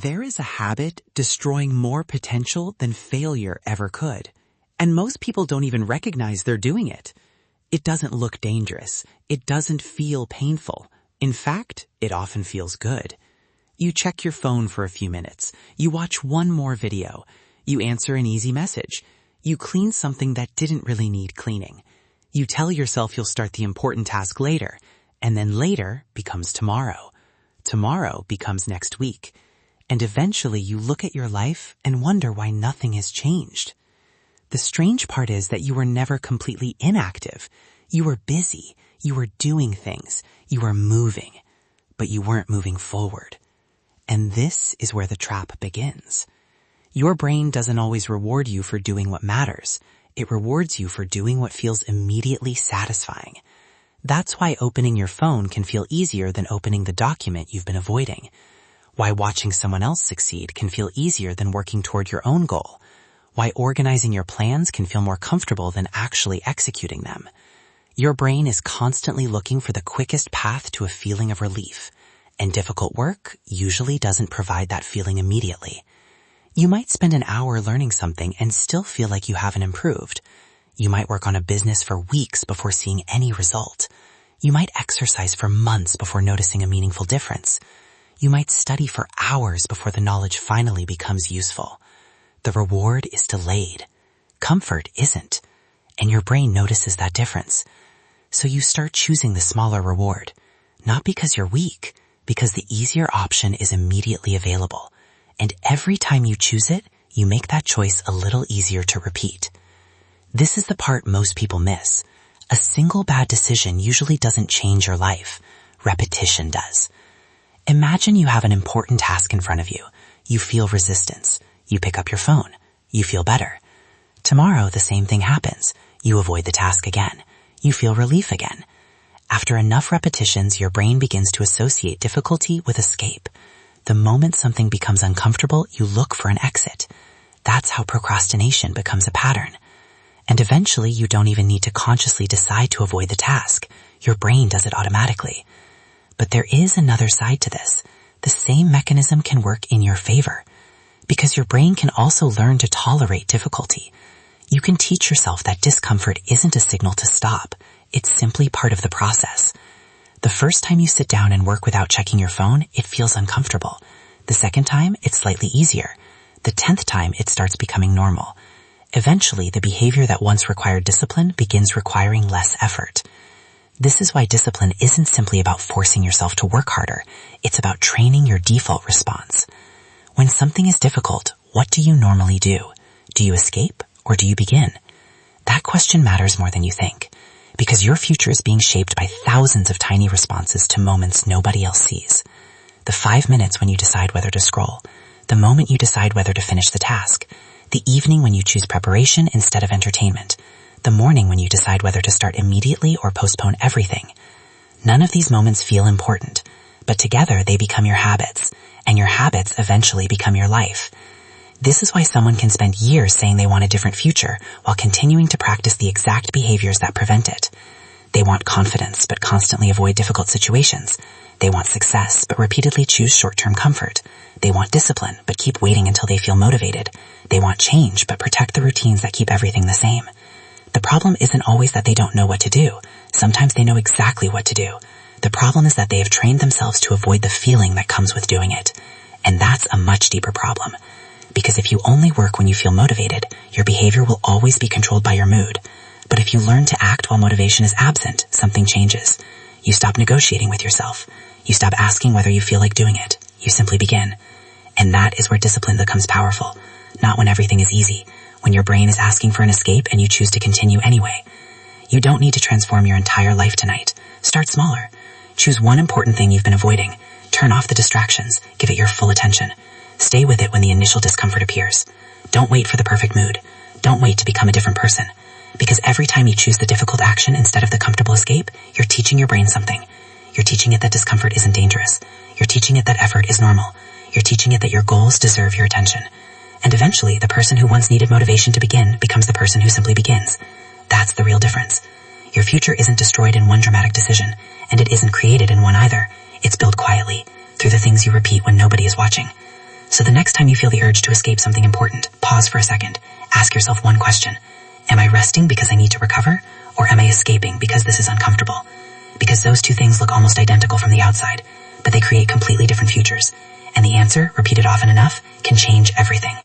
There is a habit destroying more potential than failure ever could. And most people don't even recognize they're doing it. It doesn't look dangerous. It doesn't feel painful. In fact, it often feels good. You check your phone for a few minutes. You watch one more video. You answer an easy message. You clean something that didn't really need cleaning. You tell yourself you'll start the important task later, and then later becomes tomorrow. Tomorrow becomes next week. And eventually you look at your life and wonder why nothing has changed. The strange part is that you were never completely inactive. You were busy. You were doing things. You were moving. But you weren't moving forward. And this is where the trap begins. Your brain doesn't always reward you for doing what matters. It rewards you for doing what feels immediately satisfying. That's why opening your phone can feel easier than opening the document you've been avoiding. Why watching someone else succeed can feel easier than working toward your own goal. Why organizing your plans can feel more comfortable than actually executing them. Your brain is constantly looking for the quickest path to a feeling of relief, and difficult work usually doesn't provide that feeling immediately. You might spend an hour learning something and still feel like you haven't improved. You might work on a business for weeks before seeing any result. You might exercise for months before noticing a meaningful difference. You might study for hours before the knowledge finally becomes useful. The reward is delayed. Comfort isn't. And your brain notices that difference. So you start choosing the smaller reward. Not because you're weak, because the easier option is immediately available. And every time you choose it, you make that choice a little easier to repeat. This is the part most people miss. A single bad decision usually doesn't change your life. Repetition does. Imagine you have an important task in front of you. You feel resistance. You pick up your phone. You feel better. Tomorrow, the same thing happens. You avoid the task again. You feel relief again. After enough repetitions, your brain begins to associate difficulty with escape. The moment something becomes uncomfortable, you look for an exit. That's how procrastination becomes a pattern. And eventually, you don't even need to consciously decide to avoid the task. Your brain does it automatically. But there is another side to this. The same mechanism can work in your favor. Because your brain can also learn to tolerate difficulty. You can teach yourself that discomfort isn't a signal to stop. It's simply part of the process. The first time you sit down and work without checking your phone, it feels uncomfortable. The second time, it's slightly easier. The 10th time, it starts becoming normal. Eventually, the behavior that once required discipline begins requiring less effort. This is why discipline isn't simply about forcing yourself to work harder. It's about training your default response. When something is difficult, what do you normally do? Do you escape or do you begin? That question matters more than you think, because your future is being shaped by thousands of tiny responses to moments nobody else sees. The 5 minutes when you decide whether to scroll, the moment you decide whether to finish the task, the evening when you choose preparation instead of entertainment, the morning when you decide whether to start immediately or postpone everything. None of these moments feel important, but together they become your habits, and your habits eventually become your life. This is why someone can spend years saying they want a different future while continuing to practice the exact behaviors that prevent it. They want confidence but constantly avoid difficult situations. They want success but repeatedly choose short-term comfort. They want discipline but keep waiting until they feel motivated. They want change but protect the routines that keep everything the same. The problem isn't always that they don't know what to do. Sometimes they know exactly what to do. The problem is that they have trained themselves to avoid the feeling that comes with doing it. And that's a much deeper problem. Because if you only work when you feel motivated, your behavior will always be controlled by your mood. But if you learn to act while motivation is absent, something changes. You stop negotiating with yourself. You stop asking whether you feel like doing it. You simply begin. And that is where discipline becomes powerful. Not when everything is easy. When your brain is asking for an escape and you choose to continue anyway. You don't need to transform your entire life tonight. Start smaller. Choose one important thing you've been avoiding. Turn off the distractions. Give it your full attention. Stay with it when the initial discomfort appears. Don't wait for the perfect mood. Don't wait to become a different person. Because every time you choose the difficult action instead of the comfortable escape, you're teaching your brain something. You're teaching it that discomfort isn't dangerous. You're teaching it that effort is normal. You're teaching it that your goals deserve your attention. And eventually, the person who once needed motivation to begin becomes the person who simply begins. That's the real difference. Your future isn't destroyed in one dramatic decision, and it isn't created in one either. It's built quietly, through the things you repeat when nobody is watching. So the next time you feel the urge to escape something important, pause for a second. Ask yourself one question. Am I resting because I need to recover? Or am I escaping because this is uncomfortable? Because those two things look almost identical from the outside, but they create completely different futures. And the answer, repeated often enough, can change everything.